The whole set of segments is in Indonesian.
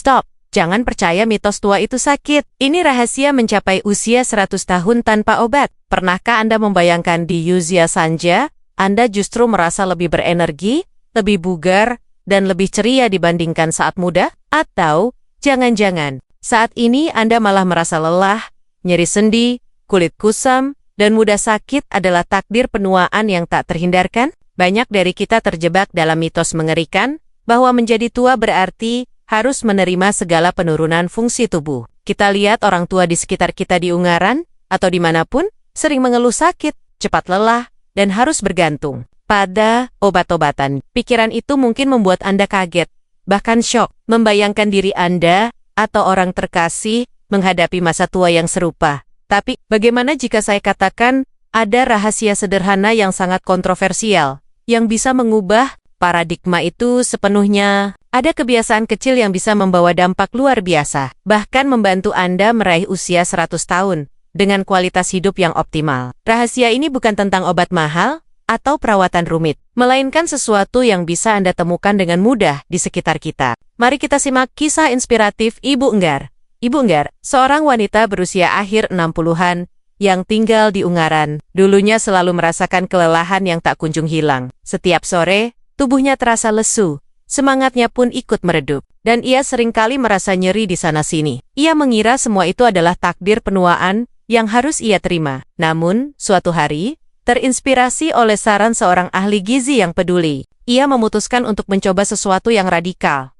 Stop! Jangan percaya mitos tua itu sakit. Ini rahasia mencapai usia 100 tahun tanpa obat. Pernahkah Anda membayangkan di usia senja, Anda justru merasa lebih berenergi, lebih bugar, dan lebih ceria dibandingkan saat muda? Atau, jangan-jangan, saat ini Anda malah merasa lelah, nyeri sendi, kulit kusam, dan mudah sakit adalah takdir penuaan yang tak terhindarkan? Banyak dari kita terjebak dalam mitos mengerikan bahwa menjadi tua berarti harus menerima segala penurunan fungsi tubuh. Kita lihat orang tua di sekitar kita di Ungaran atau dimanapun sering mengeluh sakit, cepat lelah, dan harus bergantung pada obat-obatan. Pikiran itu mungkin membuat Anda kaget, bahkan syok, membayangkan diri Anda atau orang terkasih menghadapi masa tua yang serupa. Tapi, bagaimana jika saya katakan ada rahasia sederhana yang sangat kontroversial, yang bisa mengubah paradigma itu sepenuhnya? Ada kebiasaan kecil yang bisa membawa dampak luar biasa, bahkan membantu Anda meraih usia 100 tahun dengan kualitas hidup yang optimal. Rahasia ini bukan tentang obat mahal atau perawatan rumit, melainkan sesuatu yang bisa Anda temukan dengan mudah di sekitar kita. Mari kita simak kisah inspiratif Ibu Enggar. Ibu Enggar, seorang wanita berusia akhir 60-an yang tinggal di Ungaran, dulunya selalu merasakan kelelahan yang tak kunjung hilang. Setiap sore, tubuhnya terasa lesu, semangatnya pun ikut meredup, dan ia seringkali merasa nyeri di sana-sini. Ia mengira semua itu adalah takdir penuaan yang harus ia terima. Namun, suatu hari, terinspirasi oleh saran seorang ahli gizi yang peduli, ia memutuskan untuk mencoba sesuatu yang radikal.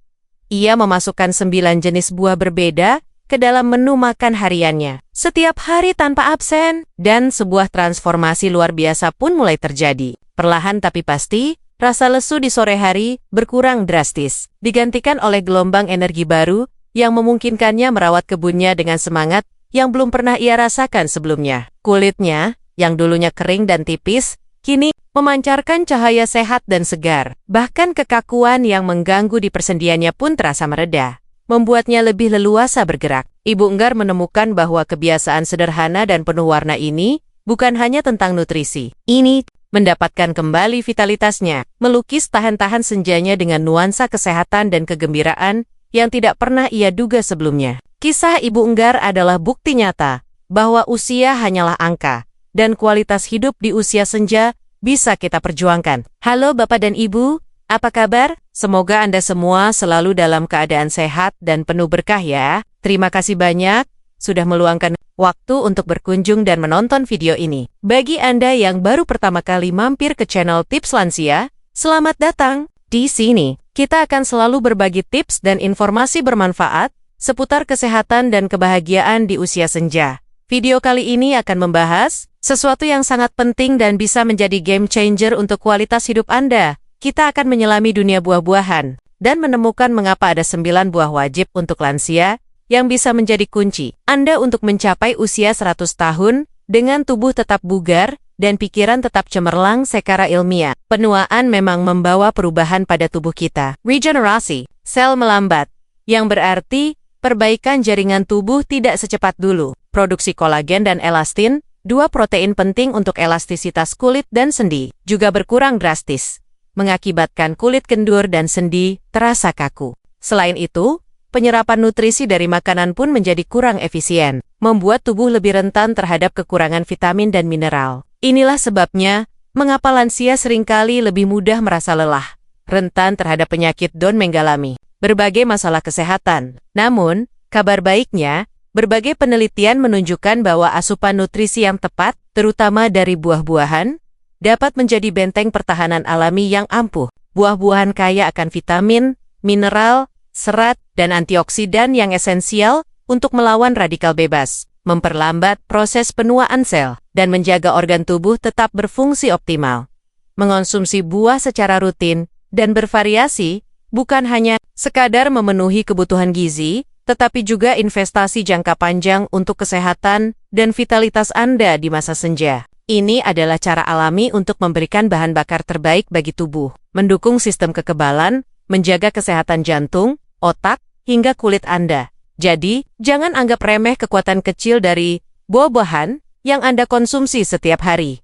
Ia memasukkan 9 jenis buah berbeda ke dalam menu makan hariannya, setiap hari tanpa absen, dan sebuah transformasi luar biasa pun mulai terjadi. Perlahan tapi pasti, rasa lesu di sore hari berkurang drastis, digantikan oleh gelombang energi baru yang memungkinkannya merawat kebunnya dengan semangat yang belum pernah ia rasakan sebelumnya. Kulitnya, yang dulunya kering dan tipis, kini memancarkan cahaya sehat dan segar. Bahkan kekakuan yang mengganggu di persendiannya pun terasa mereda, membuatnya lebih leluasa bergerak. Ibu Enggar menemukan bahwa kebiasaan sederhana dan penuh warna ini bukan hanya tentang nutrisi. Ini mendapatkan kembali vitalitasnya, melukis tahan-tahan senjanya dengan nuansa kesehatan dan kegembiraan yang tidak pernah ia duga sebelumnya. Kisah Ibu Enggar adalah bukti nyata bahwa usia hanyalah angka, dan kualitas hidup di usia senja bisa kita perjuangkan. Halo Bapak dan Ibu, apa kabar? Semoga Anda semua selalu dalam keadaan sehat dan penuh berkah ya. Terima kasih banyak sudah meluangkan waktu untuk berkunjung dan menonton video ini. Bagi Anda yang baru pertama kali mampir ke channel Tips Lansia, selamat datang. Di sini, kita akan selalu berbagi tips dan informasi bermanfaat seputar kesehatan dan kebahagiaan di usia senja. Video kali ini akan membahas sesuatu yang sangat penting dan bisa menjadi game changer untuk kualitas hidup Anda. Kita akan menyelami dunia buah-buahan dan menemukan mengapa ada 9 buah wajib untuk lansia yang bisa menjadi kunci Anda untuk mencapai usia 100 tahun dengan tubuh tetap bugar dan pikiran tetap cemerlang secara ilmiah. Penuaan memang membawa perubahan pada tubuh kita. Regenerasi, sel melambat, yang berarti perbaikan jaringan tubuh tidak secepat dulu. Produksi kolagen dan elastin, 2 protein penting untuk elastisitas kulit dan sendi, juga berkurang drastis, mengakibatkan kulit kendur dan sendi terasa kaku. Selain itu, penyerapan nutrisi dari makanan pun menjadi kurang efisien, membuat tubuh lebih rentan terhadap kekurangan vitamin dan mineral. Inilah sebabnya, mengapa lansia seringkali lebih mudah merasa lelah, rentan terhadap penyakit Down mengalami berbagai masalah kesehatan. Namun, kabar baiknya, berbagai penelitian menunjukkan bahwa asupan nutrisi yang tepat, terutama dari buah-buahan, dapat menjadi benteng pertahanan alami yang ampuh. Buah-buahan kaya akan vitamin, mineral, serat, dan antioksidan yang esensial untuk melawan radikal bebas, memperlambat proses penuaan sel, dan menjaga organ tubuh tetap berfungsi optimal. Mengonsumsi buah secara rutin dan bervariasi bukan hanya sekadar memenuhi kebutuhan gizi, tetapi juga investasi jangka panjang untuk kesehatan dan vitalitas Anda di masa senja. Ini adalah cara alami untuk memberikan bahan bakar terbaik bagi tubuh, mendukung sistem kekebalan, menjaga kesehatan jantung, otak, hingga kulit Anda. Jadi, jangan anggap remeh kekuatan kecil dari buah-buahan yang Anda konsumsi setiap hari.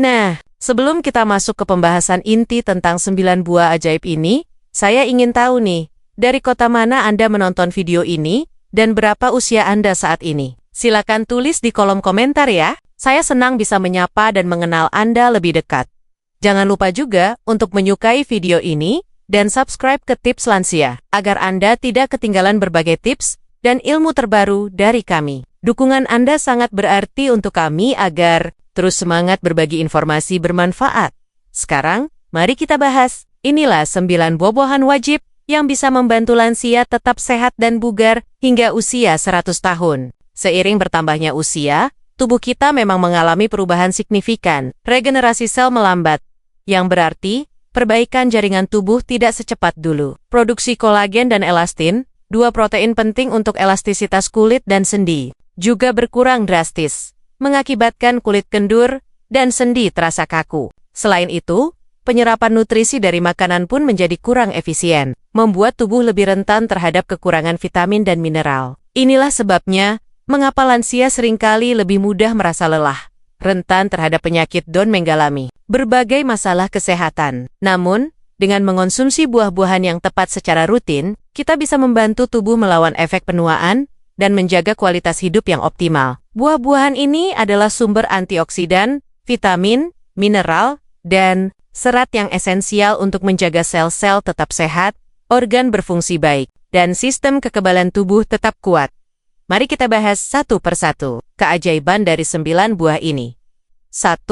Nah, sebelum kita masuk ke pembahasan inti tentang 9 buah ajaib ini, saya ingin tahu nih, Dari kota mana Anda menonton video ini, dan berapa usia Anda saat ini? Silakan tulis di kolom komentar ya. Saya senang bisa menyapa dan mengenal Anda lebih dekat. Jangan lupa juga untuk menyukai video ini dan subscribe ke Tips Lansia, agar Anda tidak ketinggalan berbagai tips dan ilmu terbaru dari kami. Dukungan Anda sangat berarti untuk kami agar terus semangat berbagi informasi bermanfaat. Sekarang, mari kita bahas. Inilah 9 buah-buahan wajib yang bisa membantu lansia tetap sehat dan bugar hingga usia 100 tahun. Seiring bertambahnya usia, tubuh kita memang mengalami perubahan signifikan. Regenerasi sel melambat, yang berarti perbaikan jaringan tubuh tidak secepat dulu. Produksi kolagen dan elastin, dua protein penting untuk elastisitas kulit dan sendi, juga berkurang drastis, mengakibatkan kulit kendur dan sendi terasa kaku. Selain itu, penyerapan nutrisi dari makanan pun menjadi kurang efisien, membuat tubuh lebih rentan terhadap kekurangan vitamin dan mineral. Inilah sebabnya mengapa lansia seringkali lebih mudah merasa lelah, rentan terhadap penyakit dan mengalami berbagai masalah kesehatan. Namun, dengan mengonsumsi buah-buahan yang tepat secara rutin, kita bisa membantu tubuh melawan efek penuaan dan menjaga kualitas hidup yang optimal. Buah-buahan ini adalah sumber antioksidan, vitamin, mineral, dan serat yang esensial untuk menjaga sel-sel tetap sehat, organ berfungsi baik, dan sistem kekebalan tubuh tetap kuat. Mari kita bahas satu persatu keajaiban dari 9 buah ini. 1.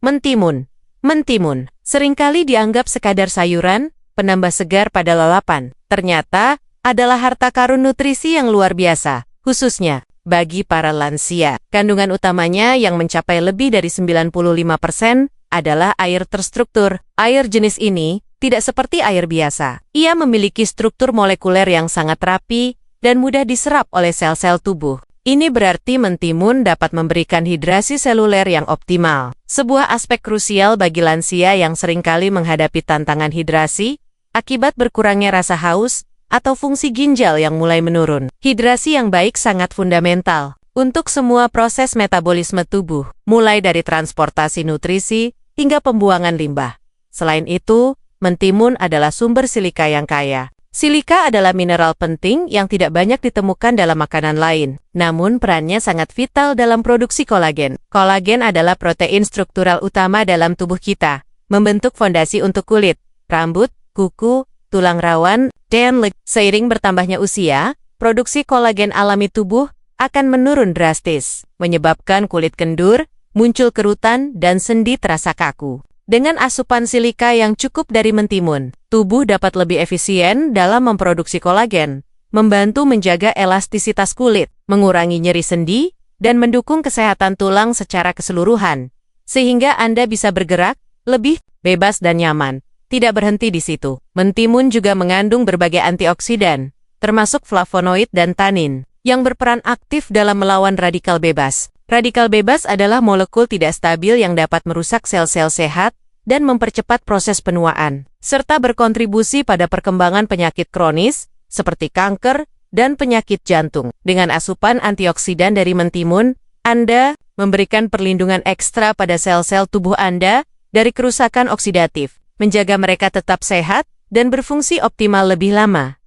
Mentimun. Mentimun seringkali dianggap sekadar sayuran, penambah segar pada lalapan. Ternyata adalah harta karun nutrisi yang luar biasa, khususnya bagi para lansia. Kandungan utamanya yang mencapai lebih dari 95% adalah air terstruktur. Air jenis ini tidak seperti air biasa. Ia memiliki struktur molekuler yang sangat rapi dan mudah diserap oleh sel-sel tubuh. Ini berarti mentimun dapat memberikan hidrasi seluler yang optimal. Sebuah aspek krusial bagi lansia yang seringkali menghadapi tantangan hidrasi akibat berkurangnya rasa haus atau fungsi ginjal yang mulai menurun. Hidrasi yang baik sangat fundamental untuk semua proses metabolisme tubuh, mulai dari transportasi nutrisi hingga pembuangan limbah. Selain itu, mentimun adalah sumber silika yang kaya. Silika adalah mineral penting yang tidak banyak ditemukan dalam makanan lain, namun perannya sangat vital dalam produksi kolagen. Kolagen adalah protein struktural utama dalam tubuh kita, membentuk fondasi untuk kulit, rambut, kuku, tulang rawan, dan leg. Seiring bertambahnya usia, produksi kolagen alami tubuh akan menurun drastis, menyebabkan kulit kendur, muncul kerutan, dan sendi terasa kaku. Dengan asupan silika yang cukup dari mentimun, tubuh dapat lebih efisien dalam memproduksi kolagen, membantu menjaga elastisitas kulit, mengurangi nyeri sendi, dan mendukung kesehatan tulang secara keseluruhan, sehingga Anda bisa bergerak lebih bebas dan nyaman. Tidak berhenti di situ, mentimun juga mengandung berbagai antioksidan, termasuk flavonoid dan tanin, yang berperan aktif dalam melawan radikal bebas. Radikal bebas adalah molekul tidak stabil yang dapat merusak sel-sel sehat dan mempercepat proses penuaan, serta berkontribusi pada perkembangan penyakit kronis seperti kanker dan penyakit jantung. Dengan asupan antioksidan dari mentimun, Anda memberikan perlindungan ekstra pada sel-sel tubuh Anda dari kerusakan oksidatif, menjaga mereka tetap sehat dan berfungsi optimal lebih lama.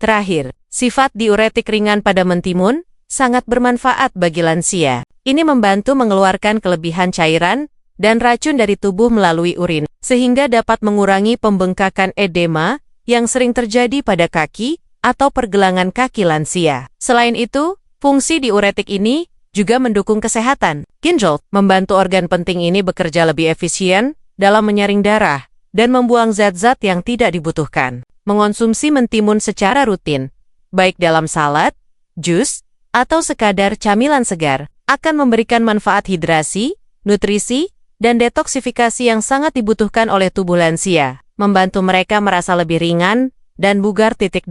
Terakhir, sifat diuretik ringan pada mentimun sangat bermanfaat bagi lansia. Ini membantu mengeluarkan kelebihan cairan dan racun dari tubuh melalui urin, sehingga dapat mengurangi pembengkakan edema yang sering terjadi pada kaki atau pergelangan kaki lansia. Selain itu, fungsi diuretik ini juga mendukung kesehatan ginjal, membantu organ penting ini bekerja lebih efisien dalam menyaring darah dan membuang zat-zat yang tidak dibutuhkan. Mengonsumsi mentimun secara rutin, baik dalam salad, jus, atau sekadar camilan segar, akan memberikan manfaat hidrasi, nutrisi, dan detoksifikasi yang sangat dibutuhkan oleh tubuh lansia, membantu mereka merasa lebih ringan dan bugar. 2.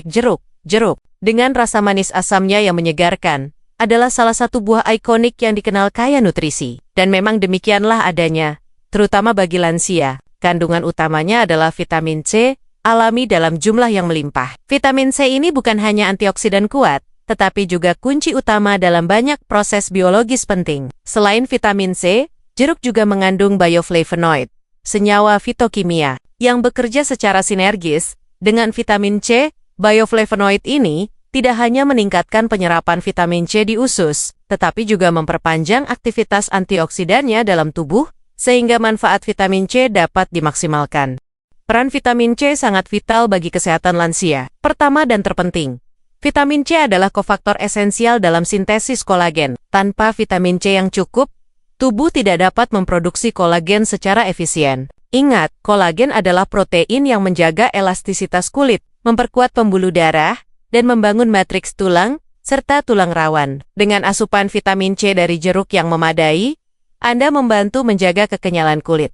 Jeruk. Jeruk, dengan rasa manis asamnya yang menyegarkan, adalah salah satu buah ikonik yang dikenal kaya nutrisi. Dan memang demikianlah adanya, terutama bagi lansia. Kandungan utamanya adalah vitamin C, alami dalam jumlah yang melimpah. Vitamin C ini bukan hanya antioksidan kuat, tetapi juga kunci utama dalam banyak proses biologis penting. Selain vitamin C, jeruk juga mengandung bioflavonoid, senyawa fitokimia, yang bekerja secara sinergis Dengan vitamin C, bioflavonoid ini tidak hanya meningkatkan penyerapan vitamin C di usus, tetapi juga memperpanjang aktivitas antioksidannya dalam tubuh, sehingga manfaat vitamin C dapat dimaksimalkan. Peran vitamin C sangat vital bagi kesehatan lansia. Pertama dan terpenting, vitamin C adalah kofaktor esensial dalam sintesis kolagen. Tanpa vitamin C yang cukup, tubuh tidak dapat memproduksi kolagen secara efisien. Ingat, kolagen adalah protein yang menjaga elastisitas kulit, memperkuat pembuluh darah, dan membangun matriks tulang, serta tulang rawan. Dengan asupan vitamin C dari jeruk yang memadai, Anda membantu menjaga kekenyalan kulit,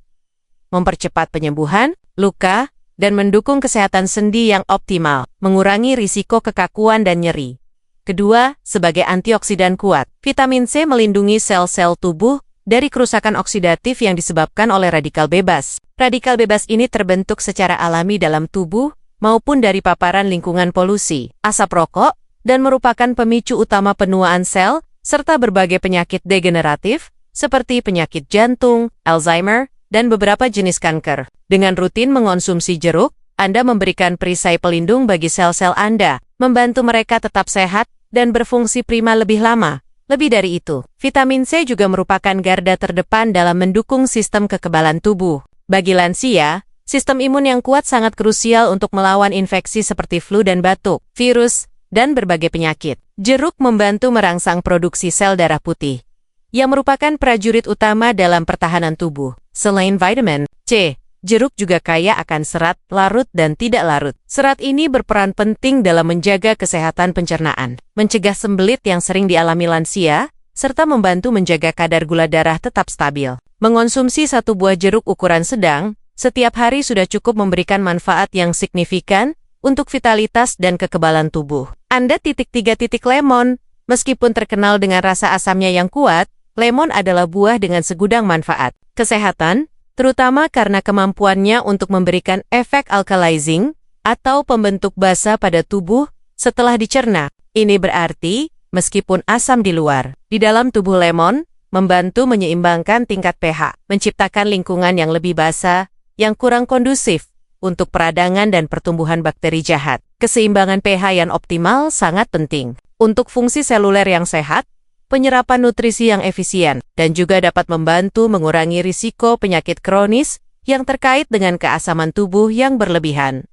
mempercepat penyembuhan, luka, dan mendukung kesehatan sendi yang optimal, mengurangi risiko kekakuan dan nyeri. Kedua, sebagai antioksidan kuat, vitamin C melindungi sel-sel tubuh dari kerusakan oksidatif yang disebabkan oleh radikal bebas. Radikal bebas ini terbentuk secara alami dalam tubuh maupun dari paparan lingkungan polusi, asap rokok, dan merupakan pemicu utama penuaan sel, serta berbagai penyakit degeneratif, seperti penyakit jantung, Alzheimer, dan beberapa jenis kanker. Dengan rutin mengonsumsi jeruk, Anda memberikan perisai pelindung bagi sel-sel Anda, membantu mereka tetap sehat dan berfungsi prima lebih lama. Lebih dari itu, vitamin C juga merupakan garda terdepan dalam mendukung sistem kekebalan tubuh. Bagi lansia, sistem imun yang kuat sangat krusial untuk melawan infeksi seperti flu dan batuk, virus, dan berbagai penyakit. Jeruk membantu merangsang produksi sel darah putih, yang merupakan prajurit utama dalam pertahanan tubuh. Selain vitamin C, jeruk juga kaya akan serat larut dan tidak larut. Serat ini berperan penting dalam menjaga kesehatan pencernaan, mencegah sembelit yang sering dialami lansia, serta membantu menjaga kadar gula darah tetap stabil. Mengonsumsi satu buah jeruk ukuran sedang setiap hari sudah cukup memberikan manfaat yang signifikan untuk vitalitas dan kekebalan tubuh. Anda titik lemon. Meskipun terkenal dengan rasa asamnya yang kuat, lemon adalah buah dengan segudang manfaat kesehatan, terutama karena kemampuannya untuk memberikan efek alkalizing atau pembentuk basa pada tubuh setelah dicerna. Ini berarti, meskipun asam di luar, di dalam tubuh lemon membantu menyeimbangkan tingkat pH, menciptakan lingkungan yang lebih basa, yang kurang kondusif untuk peradangan dan pertumbuhan bakteri jahat. Keseimbangan pH yang optimal sangat penting untuk fungsi seluler yang sehat, penyerapan nutrisi yang efisien, dan juga dapat membantu mengurangi risiko penyakit kronis yang terkait dengan keasaman tubuh yang berlebihan.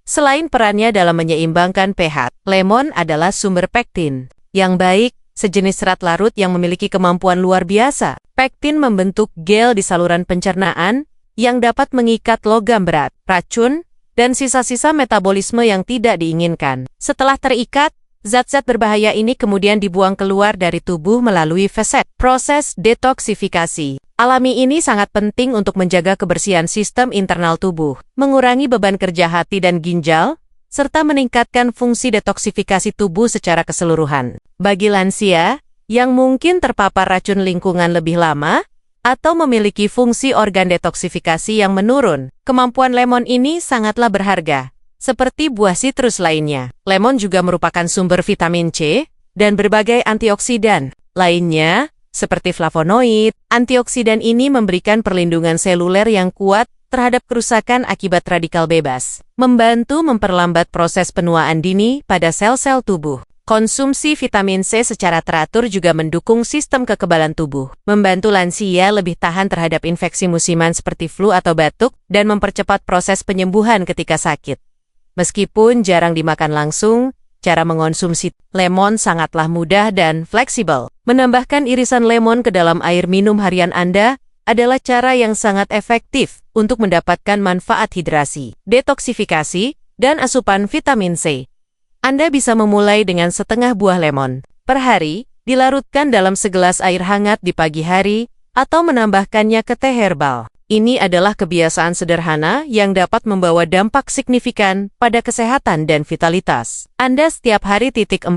Selain perannya dalam menyeimbangkan pH, lemon adalah sumber pektin yang baik, sejenis serat larut yang memiliki kemampuan luar biasa. Pektin membentuk gel di saluran pencernaan yang dapat mengikat logam berat, racun, dan sisa-sisa metabolisme yang tidak diinginkan. Setelah terikat, zat-zat berbahaya ini kemudian dibuang keluar dari tubuh melalui feses. Proses detoksifikasi alami ini sangat penting untuk menjaga kebersihan sistem internal tubuh, mengurangi beban kerja hati dan ginjal, serta meningkatkan fungsi detoksifikasi tubuh secara keseluruhan. Bagi lansia yang mungkin terpapar racun lingkungan lebih lama, atau memiliki fungsi organ detoksifikasi yang menurun, kemampuan lemon ini sangatlah berharga. Seperti buah sitrus lainnya, lemon juga merupakan sumber vitamin C dan berbagai antioksidan lainnya, seperti flavonoid. Antioksidan ini memberikan perlindungan seluler yang kuat terhadap kerusakan akibat radikal bebas, membantu memperlambat proses penuaan dini pada sel-sel tubuh. Konsumsi vitamin C secara teratur juga mendukung sistem kekebalan tubuh, membantu lansia lebih tahan terhadap infeksi musiman seperti flu atau batuk, dan mempercepat proses penyembuhan ketika sakit. Meskipun jarang dimakan langsung, cara mengonsumsi lemon sangatlah mudah dan fleksibel. Menambahkan irisan lemon ke dalam air minum harian Anda adalah cara yang sangat efektif untuk mendapatkan manfaat hidrasi, detoksifikasi, dan asupan vitamin C. Anda bisa memulai dengan setengah buah lemon per hari, dilarutkan dalam segelas air hangat di pagi hari, atau menambahkannya ke teh herbal. Ini adalah kebiasaan sederhana yang dapat membawa dampak signifikan pada kesehatan dan vitalitas. Anda setiap hari 4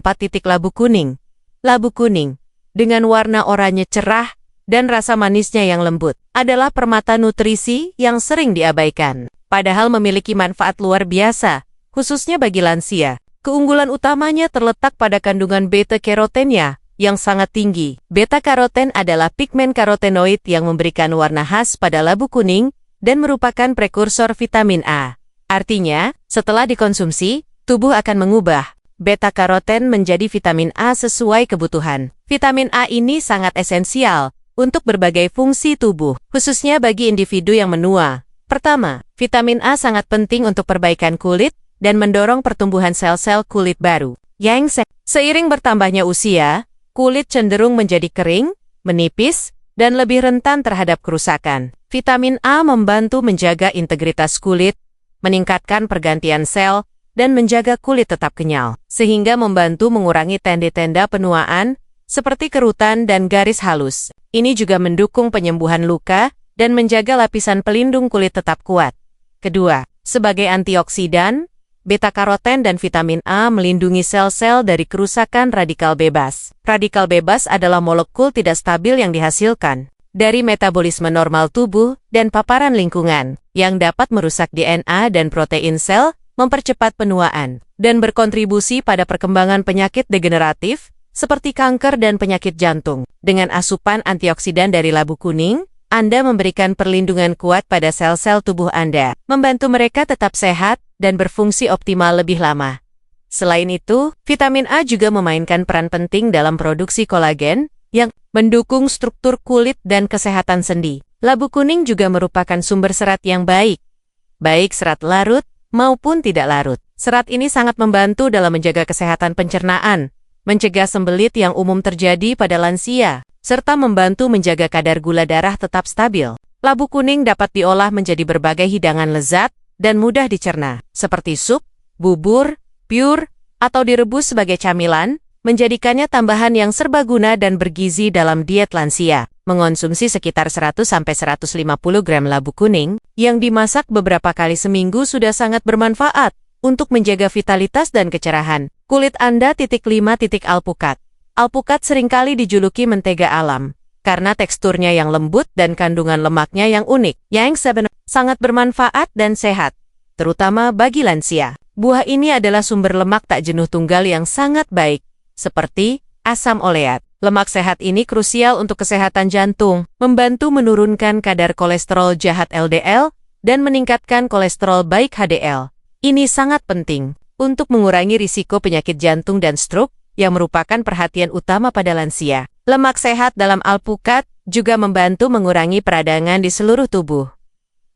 labu kuning. Labu kuning, dengan warna oranye cerah dan rasa manisnya yang lembut, adalah permata nutrisi yang sering diabaikan. Padahal memiliki manfaat luar biasa, khususnya bagi lansia. Keunggulan utamanya terletak pada kandungan beta-karotennya yang sangat tinggi. Beta-karoten adalah pigmen karotenoid yang memberikan warna khas pada labu kuning dan merupakan prekursor vitamin A. Artinya, setelah dikonsumsi, tubuh akan mengubah beta-karoten menjadi vitamin A sesuai kebutuhan. Vitamin A ini sangat esensial untuk berbagai fungsi tubuh, khususnya bagi individu yang menua. Pertama, vitamin A sangat penting untuk perbaikan kulit dan mendorong pertumbuhan sel-sel kulit baru. Seiring bertambahnya usia, kulit cenderung menjadi kering, menipis, dan lebih rentan terhadap kerusakan. Vitamin A membantu menjaga integritas kulit, meningkatkan pergantian sel, dan menjaga kulit tetap kenyal, sehingga membantu mengurangi tanda-tanda penuaan seperti kerutan dan garis halus. Ini juga mendukung penyembuhan luka dan menjaga lapisan pelindung kulit tetap kuat. Kedua, sebagai antioksidan, beta-karoten dan vitamin A melindungi sel-sel dari kerusakan radikal bebas. Radikal bebas adalah molekul tidak stabil yang dihasilkan dari metabolisme normal tubuh dan paparan lingkungan yang dapat merusak DNA dan protein sel, mempercepat penuaan, dan berkontribusi pada perkembangan penyakit degeneratif seperti kanker dan penyakit jantung. Dengan asupan antioksidan dari labu kuning, Anda memberikan perlindungan kuat pada sel-sel tubuh Anda, membantu mereka tetap sehat dan berfungsi optimal lebih lama. Selain itu, vitamin A juga memainkan peran penting dalam produksi kolagen yang mendukung struktur kulit dan kesehatan sendi. Labu kuning juga merupakan sumber serat yang baik serat larut maupun tidak larut. Serat ini sangat membantu dalam menjaga kesehatan pencernaan, mencegah sembelit yang umum terjadi pada lansia, serta membantu menjaga kadar gula darah tetap stabil. Labu kuning dapat diolah menjadi berbagai hidangan lezat dan mudah dicerna, seperti sup, bubur, pur, atau direbus sebagai camilan, menjadikannya tambahan yang serbaguna dan bergizi dalam diet lansia. Mengonsumsi sekitar 100-150 gram labu kuning yang dimasak beberapa kali seminggu sudah sangat bermanfaat untuk menjaga vitalitas dan kecerahan kulit Anda. 5. Alpukat. Alpukat seringkali dijuluki mentega alam karena teksturnya yang lembut dan kandungan lemaknya yang unik, yang sangat bermanfaat dan sehat, terutama bagi lansia. Buah ini adalah sumber lemak tak jenuh tunggal yang sangat baik, seperti asam oleat. Lemak sehat ini krusial untuk kesehatan jantung, membantu menurunkan kadar kolesterol jahat LDL, dan meningkatkan kolesterol baik HDL. Ini sangat penting untuk mengurangi risiko penyakit jantung dan stroke yang merupakan perhatian utama pada lansia. Lemak sehat dalam alpukat juga membantu mengurangi peradangan di seluruh tubuh.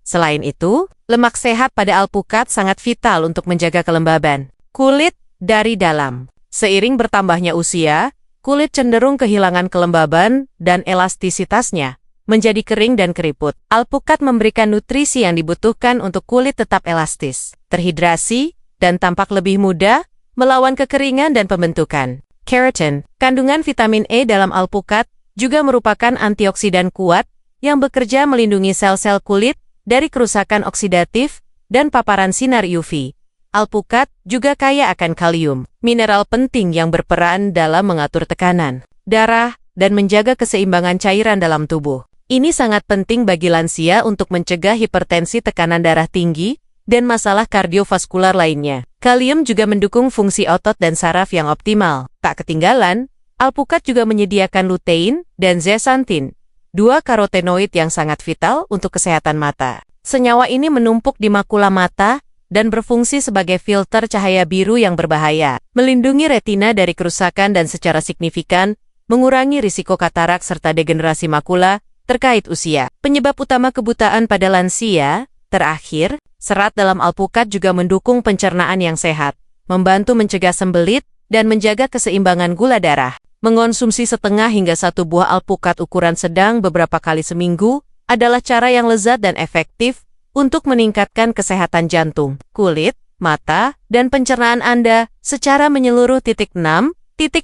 Selain itu, lemak sehat pada alpukat sangat vital untuk menjaga kelembaban kulit dari dalam. Seiring bertambahnya usia, kulit cenderung kehilangan kelembaban dan elastisitasnya, menjadi kering dan keriput. Alpukat memberikan nutrisi yang dibutuhkan untuk kulit tetap elastis, terhidrasi, dan tampak lebih muda, melawan kekeringan dan pembentukan. Keratin, kandungan vitamin E dalam alpukat, juga merupakan antioksidan kuat yang bekerja melindungi sel-sel kulit dari kerusakan oksidatif dan paparan sinar UV. Alpukat juga kaya akan kalium, mineral penting yang berperan dalam mengatur tekanan darah dan menjaga keseimbangan cairan dalam tubuh. Ini sangat penting bagi lansia untuk mencegah hipertensi, tekanan darah tinggi, dan masalah kardiovaskular lainnya. Kalium juga mendukung fungsi otot dan saraf yang optimal. Tak ketinggalan, alpukat juga menyediakan lutein dan zeaxanthin, 2 karotenoid yang sangat vital untuk kesehatan mata. Senyawa ini menumpuk di makula mata dan berfungsi sebagai filter cahaya biru yang berbahaya, melindungi retina dari kerusakan dan secara signifikan mengurangi risiko katarak serta degenerasi makula terkait usia. Penyebab utama kebutaan pada lansia. Terakhir, serat dalam alpukat juga mendukung pencernaan yang sehat, membantu mencegah sembelit dan menjaga keseimbangan gula darah. Mengonsumsi setengah hingga 1 buah alpukat ukuran sedang beberapa kali seminggu adalah cara yang lezat dan efektif untuk meningkatkan kesehatan jantung, kulit, mata, dan pencernaan Anda secara menyeluruh. 6.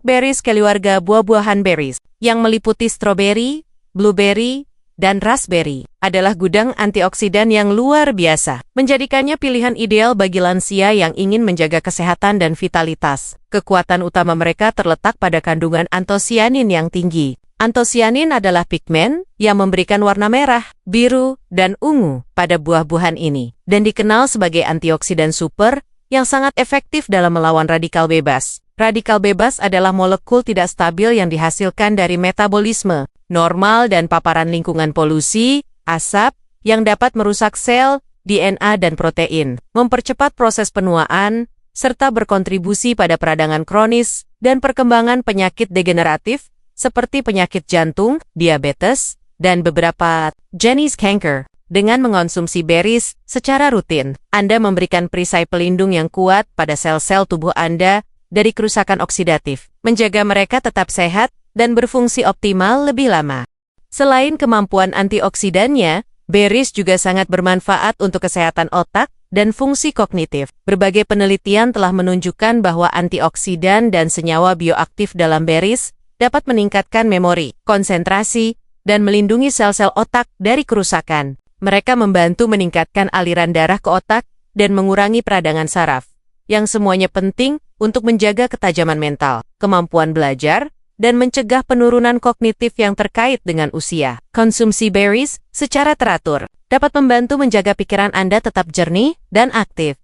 Berries, keluarga buah-buahan berries, yang meliputi stroberi, blueberry, dan raspberry, adalah gudang antioksidan yang luar biasa, menjadikannya pilihan ideal bagi lansia yang ingin menjaga kesehatan dan vitalitas. Kekuatan utama mereka terletak pada kandungan antosianin yang tinggi. Antosianin adalah pigmen yang memberikan warna merah, biru, dan ungu pada buah-buahan ini, dan dikenal sebagai antioksidan super yang sangat efektif dalam melawan radikal bebas. Radikal bebas adalah molekul tidak stabil yang dihasilkan dari metabolisme normal dan paparan lingkungan polusi, asap, yang dapat merusak sel DNA dan protein, mempercepat proses penuaan, serta berkontribusi pada peradangan kronis dan perkembangan penyakit degeneratif seperti penyakit jantung, diabetes, dan beberapa jenis kanker. Dengan mengonsumsi berries secara rutin, Anda memberikan perisai pelindung yang kuat pada sel-sel tubuh Anda dari kerusakan oksidatif, menjaga mereka tetap sehat dan berfungsi optimal lebih lama. Selain kemampuan antioksidannya, berries juga sangat bermanfaat untuk kesehatan otak dan fungsi kognitif. Berbagai penelitian telah menunjukkan bahwa antioksidan dan senyawa bioaktif dalam berries dapat meningkatkan memori, konsentrasi, dan melindungi sel-sel otak dari kerusakan. Mereka membantu meningkatkan aliran darah ke otak dan mengurangi peradangan saraf, yang semuanya penting untuk menjaga ketajaman mental, kemampuan belajar, dan mencegah penurunan kognitif yang terkait dengan usia. Konsumsi berries secara teratur dapat membantu menjaga pikiran Anda tetap jernih dan aktif.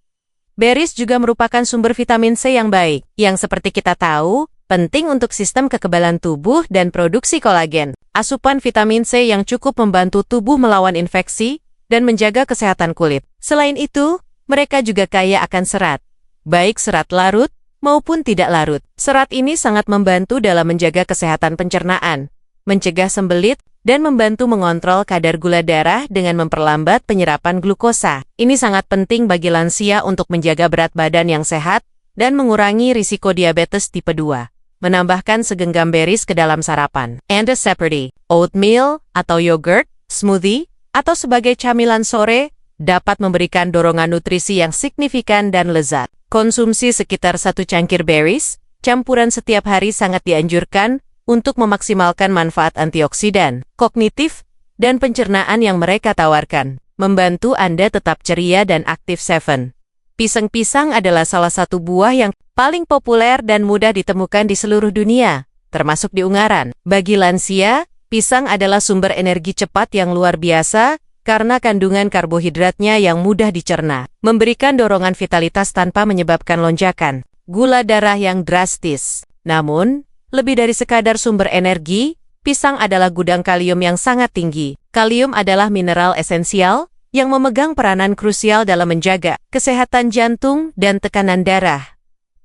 Berries juga merupakan sumber vitamin C yang baik, yang seperti kita tahu, penting untuk sistem kekebalan tubuh dan produksi kolagen. Asupan vitamin C yang cukup membantu tubuh melawan infeksi dan menjaga kesehatan kulit. Selain itu, mereka juga kaya akan serat, baik serat larut maupun tidak larut. Serat ini sangat membantu dalam menjaga kesehatan pencernaan, mencegah sembelit, dan membantu mengontrol kadar gula darah dengan memperlambat penyerapan glukosa. Ini sangat penting bagi lansia untuk menjaga berat badan yang sehat dan mengurangi risiko diabetes tipe 2. Menambahkan segenggam berries ke dalam sarapan. Anda seperti oatmeal atau yogurt, smoothie, atau sebagai camilan sore, dapat memberikan dorongan nutrisi yang signifikan dan lezat. Konsumsi sekitar 1 cangkir berries, campuran setiap hari sangat dianjurkan untuk memaksimalkan manfaat antioksidan, kognitif, dan pencernaan yang mereka tawarkan. Membantu Anda tetap ceria dan aktif 7. Pisang-pisang adalah salah satu buah yang paling populer dan mudah ditemukan di seluruh dunia, termasuk di Ungaran. Bagi lansia, pisang adalah sumber energi cepat yang luar biasa karena kandungan karbohidratnya yang mudah dicerna, memberikan dorongan vitalitas tanpa menyebabkan lonjakan gula darah yang drastis. Namun, lebih dari sekadar sumber energi, pisang adalah gudang kalium yang sangat tinggi. Kalium adalah mineral esensial yang memegang peranan krusial dalam menjaga kesehatan jantung dan tekanan darah.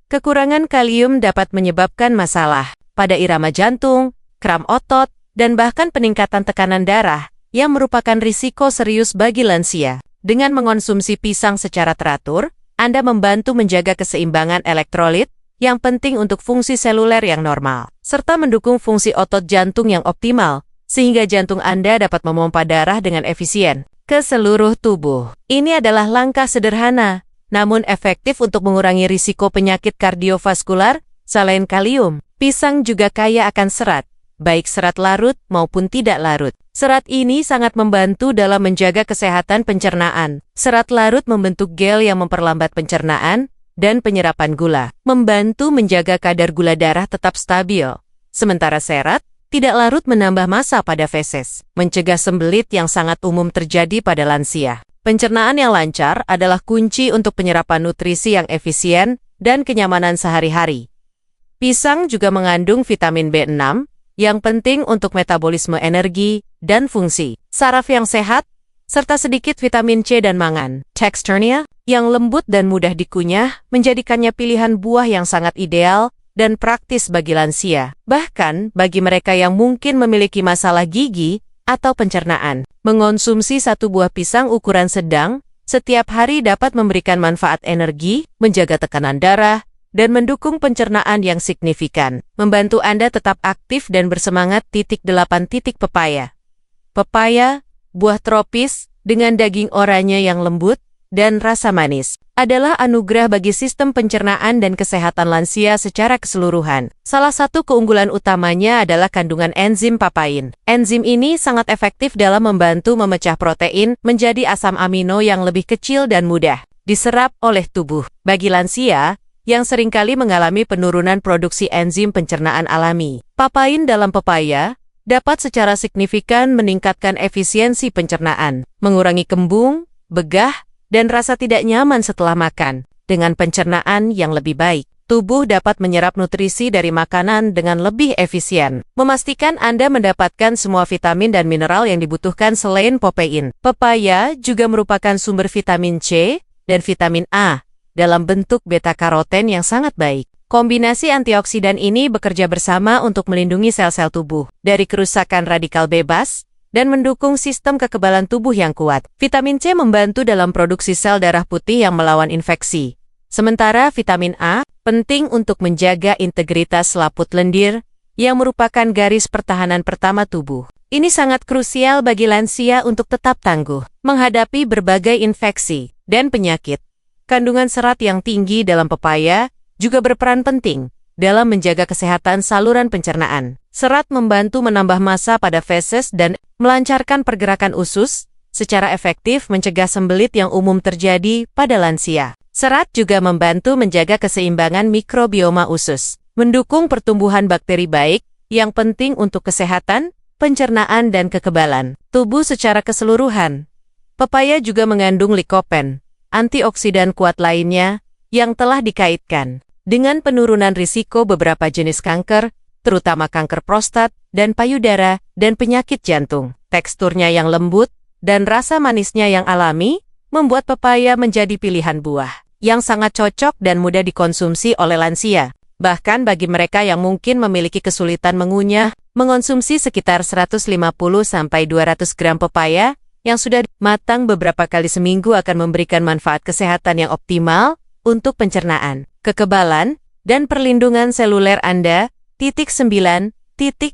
Kekurangan kalium dapat menyebabkan masalah pada irama jantung, kram otot, dan bahkan peningkatan tekanan darah yang merupakan risiko serius bagi lansia. Dengan mengonsumsi pisang secara teratur, Anda membantu menjaga keseimbangan elektrolit yang penting untuk fungsi seluler yang normal, serta mendukung fungsi otot jantung yang optimal, sehingga jantung Anda dapat memompa darah dengan efisien ke seluruh tubuh. Ini adalah langkah sederhana, namun efektif untuk mengurangi risiko penyakit kardiovaskular. Selain kalium, pisang juga kaya akan serat, baik serat larut maupun tidak larut. Serat ini sangat membantu dalam menjaga kesehatan pencernaan. Serat larut membentuk gel yang memperlambat pencernaan dan penyerapan gula, membantu menjaga kadar gula darah tetap stabil. Sementara serat tidak larut menambah massa pada feses, mencegah sembelit yang sangat umum terjadi pada lansia. Pencernaan yang lancar adalah kunci untuk penyerapan nutrisi yang efisien dan kenyamanan sehari-hari. Pisang juga mengandung vitamin B6 yang penting untuk metabolisme energi dan fungsi saraf yang sehat, serta sedikit vitamin C dan mangan. Teksturnya yang lembut dan mudah dikunyah menjadikannya pilihan buah yang sangat ideal dan praktis bagi lansia, bahkan bagi mereka yang mungkin memiliki masalah gigi atau pencernaan. Mengonsumsi 1 buah pisang ukuran sedang setiap hari dapat memberikan manfaat energi, menjaga tekanan darah, dan mendukung pencernaan yang signifikan. Membantu Anda tetap aktif dan bersemangat. 8. Pepaya. Pepaya, buah tropis dengan daging oranye yang lembut dan rasa manis, adalah anugerah bagi sistem pencernaan dan kesehatan lansia secara keseluruhan. Salah satu keunggulan utamanya adalah kandungan enzim papain. Enzim ini sangat efektif dalam membantu memecah protein menjadi asam amino yang lebih kecil dan mudah diserap oleh tubuh. Bagi lansia yang seringkali mengalami penurunan produksi enzim pencernaan alami, papain dalam pepaya dapat secara signifikan meningkatkan efisiensi pencernaan, mengurangi kembung, begah, dan rasa tidak nyaman setelah makan, dengan pencernaan yang lebih baik. tubuh dapat menyerap nutrisi dari makanan dengan lebih efisien. Memastikan Anda mendapatkan semua vitamin dan mineral yang dibutuhkan selain protein. Pepaya juga merupakan sumber vitamin C dan vitamin A dalam bentuk beta-karoten yang sangat baik. Kombinasi antioksidan ini bekerja bersama untuk melindungi sel-sel tubuh dari kerusakan radikal bebas dan mendukung sistem kekebalan tubuh yang kuat. Vitamin C membantu dalam produksi sel darah putih yang melawan infeksi. Sementara vitamin A penting untuk menjaga integritas selaput lendir yang merupakan garis pertahanan pertama tubuh. Ini sangat krusial bagi lansia untuk tetap tangguh menghadapi berbagai infeksi dan penyakit. Kandungan serat yang tinggi dalam pepaya juga berperan penting dalam menjaga kesehatan saluran pencernaan. Serat membantu menambah massa pada feses dan melancarkan pergerakan usus, secara efektif mencegah sembelit yang umum terjadi pada lansia. Serat juga membantu menjaga keseimbangan mikrobioma usus, mendukung pertumbuhan bakteri baik yang penting untuk kesehatan, pencernaan, dan kekebalan tubuh secara keseluruhan. Pepaya juga mengandung likopen, antioksidan kuat lainnya yang telah dikaitkan dengan penurunan risiko beberapa jenis kanker, terutama kanker prostat dan payudara dan penyakit jantung. Teksturnya yang lembut dan rasa manisnya yang alami membuat pepaya menjadi pilihan buah yang sangat cocok dan mudah dikonsumsi oleh lansia. Bahkan bagi mereka yang mungkin memiliki kesulitan mengunyah, mengonsumsi sekitar 150-200 gram pepaya yang sudah matang beberapa kali seminggu akan memberikan manfaat kesehatan yang optimal untuk pencernaan, kekebalan, dan perlindungan seluler Anda. 9.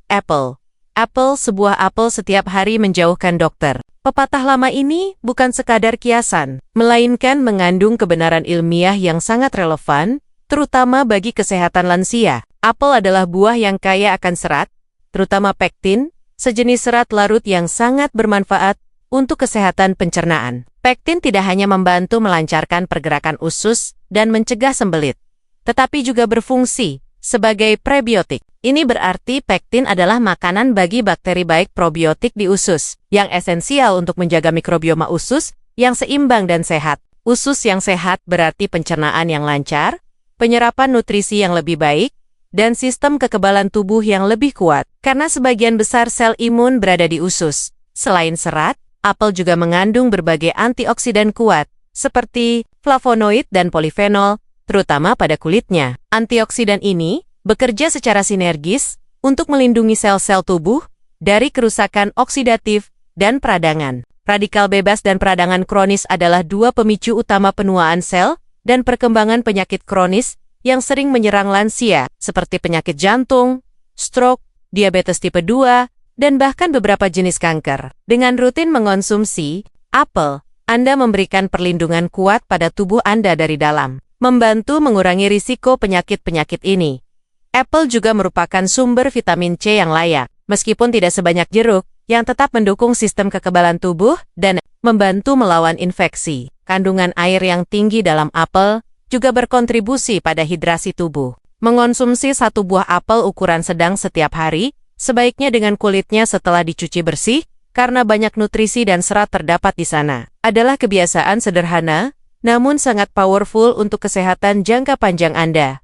Apple. Apel, sebuah apel setiap hari menjauhkan dokter. Pepatah lama ini bukan sekadar kiasan, melainkan mengandung kebenaran ilmiah yang sangat relevan, terutama bagi kesehatan lansia. Apel adalah buah yang kaya akan serat, terutama pektin, sejenis serat larut yang sangat bermanfaat untuk kesehatan pencernaan. Pektin tidak hanya membantu melancarkan pergerakan usus dan mencegah sembelit, tetapi juga berfungsi sebagai prebiotik. Ini berarti pektin adalah makanan bagi bakteri baik probiotik di usus, yang esensial untuk menjaga mikrobioma usus yang seimbang dan sehat. Usus yang sehat berarti pencernaan yang lancar, penyerapan nutrisi yang lebih baik, dan sistem kekebalan tubuh yang lebih kuat, karena sebagian besar sel imun berada di usus. Selain serat, apel juga mengandung berbagai antioksidan kuat, seperti flavonoid dan polifenol, terutama pada kulitnya. Antioksidan ini bekerja secara sinergis untuk melindungi sel-sel tubuh dari kerusakan oksidatif dan peradangan. Radikal bebas dan peradangan kronis adalah dua pemicu utama penuaan sel dan perkembangan penyakit kronis yang sering menyerang lansia, seperti penyakit jantung, stroke, diabetes tipe 2, dan bahkan beberapa jenis kanker. Dengan rutin mengonsumsi apel, Anda memberikan perlindungan kuat pada tubuh Anda dari dalam, membantu mengurangi risiko penyakit-penyakit ini. Apel juga merupakan sumber vitamin C yang layak, meskipun tidak sebanyak jeruk, yang tetap mendukung sistem kekebalan tubuh dan membantu melawan infeksi. Kandungan air yang tinggi dalam apel juga berkontribusi pada hidrasi tubuh. Mengonsumsi satu buah apel ukuran sedang setiap hari, sebaiknya dengan kulitnya setelah dicuci bersih, karena banyak nutrisi dan serat terdapat di sana. Adalah kebiasaan sederhana, namun sangat powerful untuk kesehatan jangka panjang Anda.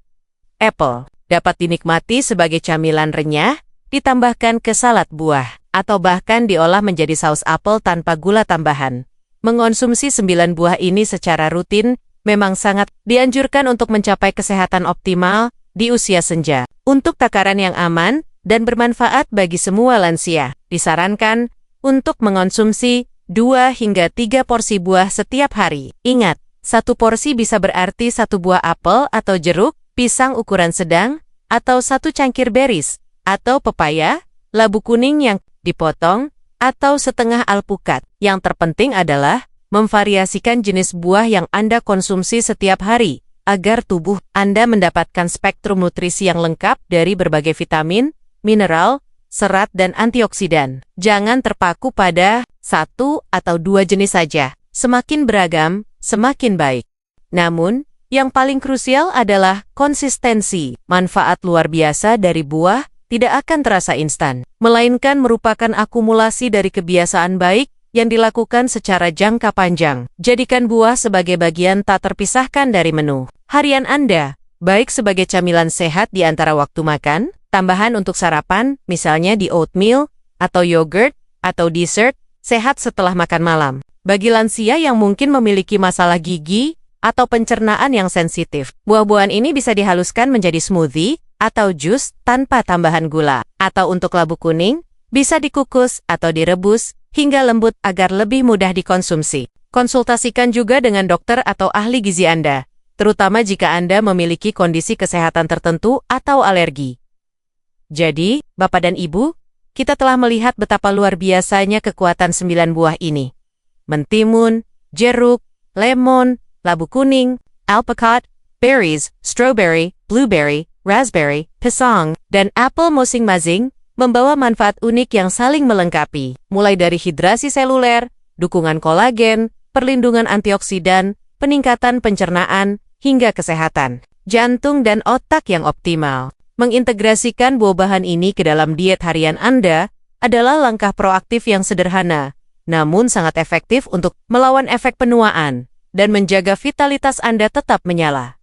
Apel dapat dinikmati sebagai camilan renyah, ditambahkan ke salad buah, atau bahkan diolah menjadi saus apel tanpa gula tambahan. Mengonsumsi 9 buah ini secara rutin memang sangat dianjurkan untuk mencapai kesehatan optimal di usia senja. Untuk takaran yang aman dan bermanfaat bagi semua lansia, disarankan untuk mengonsumsi 2 hingga 3 porsi buah setiap hari. Ingat, 1 porsi bisa berarti 1 buah apel atau jeruk, pisang ukuran sedang, atau 1 cangkir beris, atau pepaya, labu kuning yang dipotong, atau setengah alpukat. Yang terpenting adalah memvariasikan jenis buah yang Anda konsumsi setiap hari, agar tubuh Anda mendapatkan spektrum nutrisi yang lengkap dari berbagai vitamin, mineral, serat, dan antioksidan. Jangan terpaku pada 1 atau 2 jenis saja. Semakin beragam, semakin baik. Namun, yang paling krusial adalah konsistensi. Manfaat luar biasa dari buah tidak akan terasa instan, melainkan merupakan akumulasi dari kebiasaan baik yang dilakukan secara jangka panjang. Jadikan buah sebagai bagian tak terpisahkan dari menu harian Anda, baik sebagai camilan sehat di antara waktu makan, tambahan untuk sarapan, misalnya di oatmeal, atau yogurt, atau dessert, sehat setelah makan malam. Bagi lansia yang mungkin memiliki masalah gigi atau pencernaan yang sensitif, buah-buahan ini bisa dihaluskan menjadi smoothie atau jus tanpa tambahan gula. Atau untuk labu kuning, bisa dikukus atau direbus hingga lembut agar lebih mudah dikonsumsi. Konsultasikan juga dengan dokter atau ahli gizi Anda, terutama jika Anda memiliki kondisi kesehatan tertentu atau alergi. Jadi, Bapak dan Ibu, kita telah melihat betapa luar biasanya kekuatan 9 buah ini. Mentimun, jeruk, lemon, labu kuning, alpukat, berries, strawberry, blueberry, raspberry, pisang, dan apel masing-masing membawa manfaat unik yang saling melengkapi, mulai dari hidrasi seluler, dukungan kolagen, perlindungan antioksidan, peningkatan pencernaan, hingga kesehatan jantung dan otak yang optimal. Mengintegrasikan buah-buahan ini ke dalam diet harian Anda adalah langkah proaktif yang sederhana, namun sangat efektif untuk melawan efek penuaan dan menjaga vitalitas Anda tetap menyala.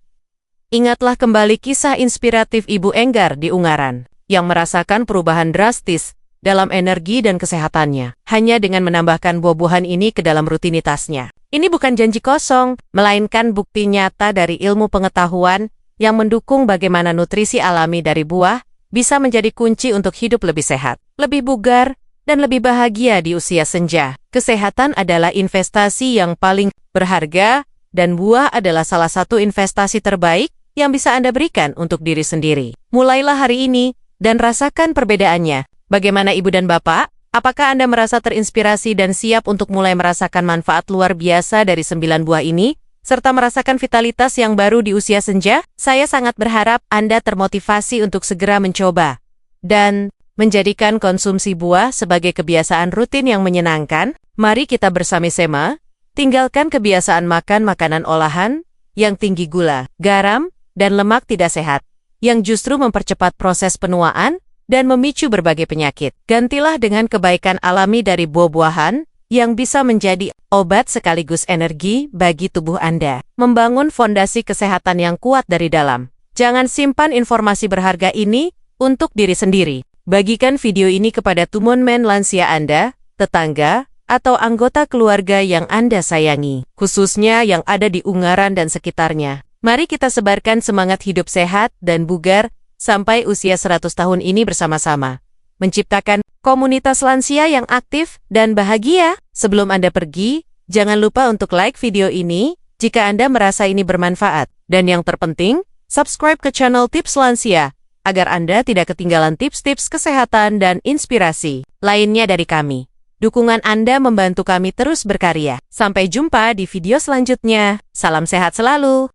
Ingatlah kembali kisah inspiratif Ibu Enggar di Ungaran, yang merasakan perubahan drastis dalam energi dan kesehatannya, hanya dengan menambahkan buah-buahan ini ke dalam rutinitasnya. Ini bukan janji kosong, melainkan bukti nyata dari ilmu pengetahuan yang mendukung bagaimana nutrisi alami dari buah bisa menjadi kunci untuk hidup lebih sehat, lebih bugar, dan lebih bahagia di usia senja. Kesehatan adalah investasi yang paling berharga, dan buah adalah salah satu investasi terbaik yang bisa Anda berikan untuk diri sendiri. Mulailah hari ini dan rasakan perbedaannya. Bagaimana Ibu dan Bapak? Apakah Anda merasa terinspirasi dan siap untuk mulai merasakan manfaat luar biasa dari 9 buah ini, serta merasakan vitalitas yang baru di usia senja? Saya sangat berharap Anda termotivasi untuk segera mencoba dan menjadikan konsumsi buah sebagai kebiasaan rutin yang menyenangkan. Mari kita bersama-sama tinggalkan kebiasaan makan makanan olahan yang tinggi gula, garam, dan lemak tidak sehat, yang justru mempercepat proses penuaan dan memicu berbagai penyakit. Gantilah dengan kebaikan alami dari buah-buahan yang bisa menjadi obat sekaligus energi bagi tubuh Anda. Membangun fondasi kesehatan yang kuat dari dalam. Jangan simpan informasi berharga ini untuk diri sendiri. Bagikan video ini kepada teman lansia Anda, tetangga, atau anggota keluarga yang Anda sayangi, khususnya yang ada di Ungaran dan sekitarnya. Mari kita sebarkan semangat hidup sehat dan bugar sampai usia 100 tahun ini bersama-sama. Menciptakan komunitas lansia yang aktif dan bahagia. Sebelum Anda pergi, jangan lupa untuk like video ini jika Anda merasa ini bermanfaat. Dan yang terpenting, subscribe ke channel Tips Lansia, agar Anda tidak ketinggalan tips-tips kesehatan dan inspirasi lainnya dari kami. Dukungan Anda membantu kami terus berkarya. Sampai jumpa di video selanjutnya. Salam sehat selalu.